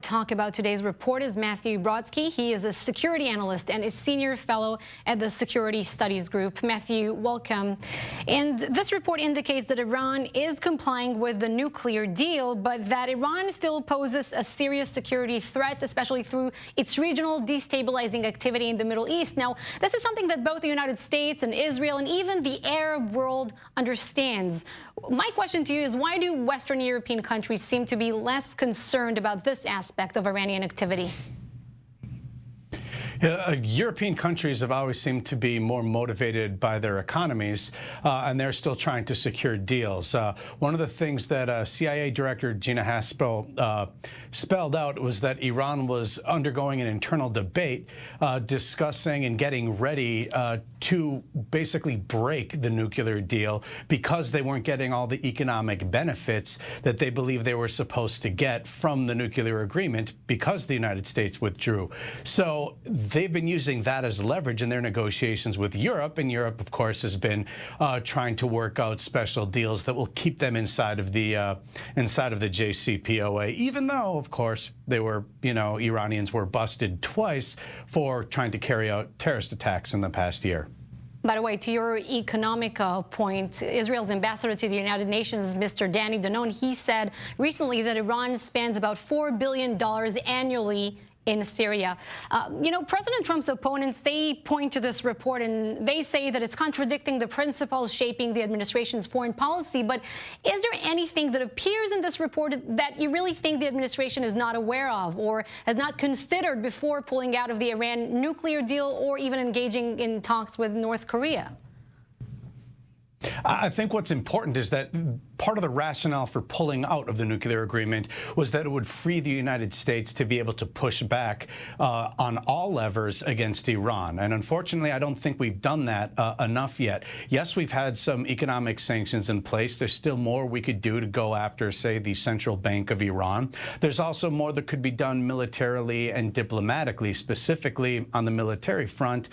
talk about today's report is Matthew Brodsky. He is a security analyst and a senior fellow at the Security Studies Group. Matthew, welcome. And this report indicates that Iran is complying with the nuclear deal, but that Iran still poses a serious security threat, especially through its regional destabilizing activity in the Middle East. Now, this is something that both the United States and Israel and even the Arab world understands. My question to you is, why do Western European countries seem to be less concerned about this aspect of Iranian activity? European countries have always seemed to be more motivated by their economies, and they're still trying to secure deals. One of the things that CIA Director Gina Haspel spelled out was that Iran was undergoing an internal debate discussing and getting ready to basically break the nuclear deal because they weren't getting all the economic benefits that they believe they were supposed to get from the nuclear agreement because the United States withdrew. So they've been using that as leverage in their negotiations with Europe, and Europe, of course, has been trying to work out special deals that will keep them inside of the JCPOA, even though, of course, they were, Iranians were busted twice for trying to carry out terrorist attacks in the past year. By the way, to your economic point, Israel's ambassador to the United Nations, Mr. Danny Danon, he said recently that Iran spends about $4 billion annually in Syria. President Trump's opponents, they point to this report and they say that it's contradicting the principles shaping the administration's foreign policy. But is there anything that appears in this report that you really think the administration is not aware of or has not considered before pulling out of the Iran nuclear deal or even engaging in talks with North Korea? I think what's important is that part of the rationale for pulling out of the nuclear agreement was that it would free the United States to be able to push back on all levers against Iran. And unfortunately, I don't think we've done that enough yet. Yes, we've had some economic sanctions in place. There's still more we could do to go after, say, the central bank of Iran. There's also more that could be done militarily and diplomatically, specifically on the military front.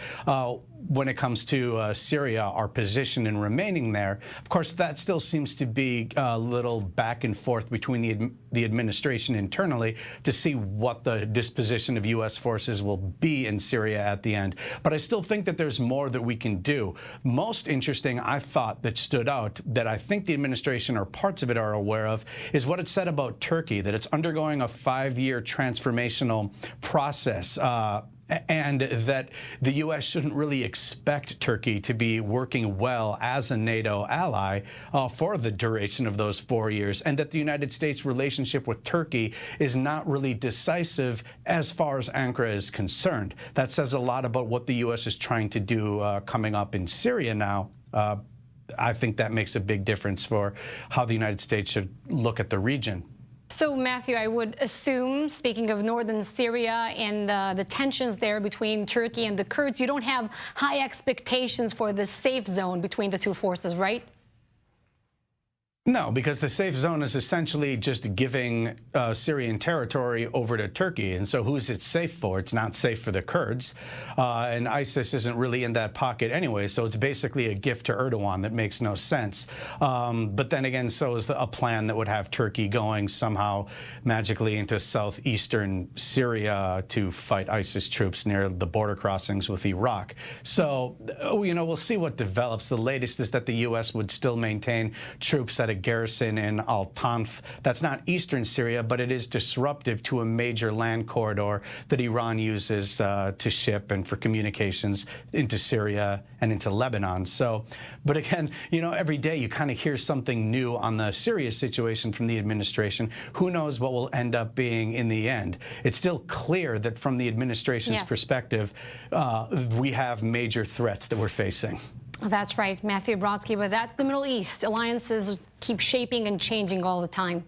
When it comes to Syria, our position in remaining there, of course, that still seems to be a little back and forth between the administration internally to see what the disposition of U.S. forces will be in Syria at the end. But I still think that there's more that we can do. Most interesting, I thought, that stood out, that I think the administration or parts of it are aware of, is what it said about Turkey, that it's undergoing a 5-year transformational process. And that the U.S. shouldn't really expect Turkey to be working well as a NATO ally for the duration of those 4 years, and that the United States' relationship with Turkey is not really decisive as far as Ankara is concerned. That says a lot about what the U.S. is trying to do coming up in Syria now. I think that makes a big difference for how the United States should look at the region. So, Matthew, I would assume, speaking of northern Syria and the tensions there between Turkey and the Kurds, you don't have high expectations for the safe zone between the two forces, right? No, because the safe zone is essentially just giving Syrian territory over to Turkey. And so who's it safe for? It's not safe for the Kurds. And ISIS isn't really in that pocket anyway. So it's basically a gift to Erdogan that makes no sense. But then again, so is a plan that would have Turkey going somehow magically into southeastern Syria to fight ISIS troops near the border crossings with Iraq. So, we'll see what develops. The latest is that the U.S. would still maintain troops at a garrison in Al-Tanf. That's not eastern Syria, but it is disruptive to a major land corridor that Iran uses to ship and for communications into Syria and into Lebanon. So, but again, every day you kind of hear something new on the Syria situation from the administration. Who knows what will end up being in the end? It's still clear that from the administration's perspective, we have major threats that we're facing. That's right, Matthew Brodsky, but that's the Middle East. Alliances keep shaping and changing all the time.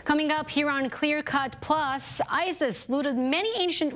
Coming up here on Clear Cut Plus, ISIS looted many ancient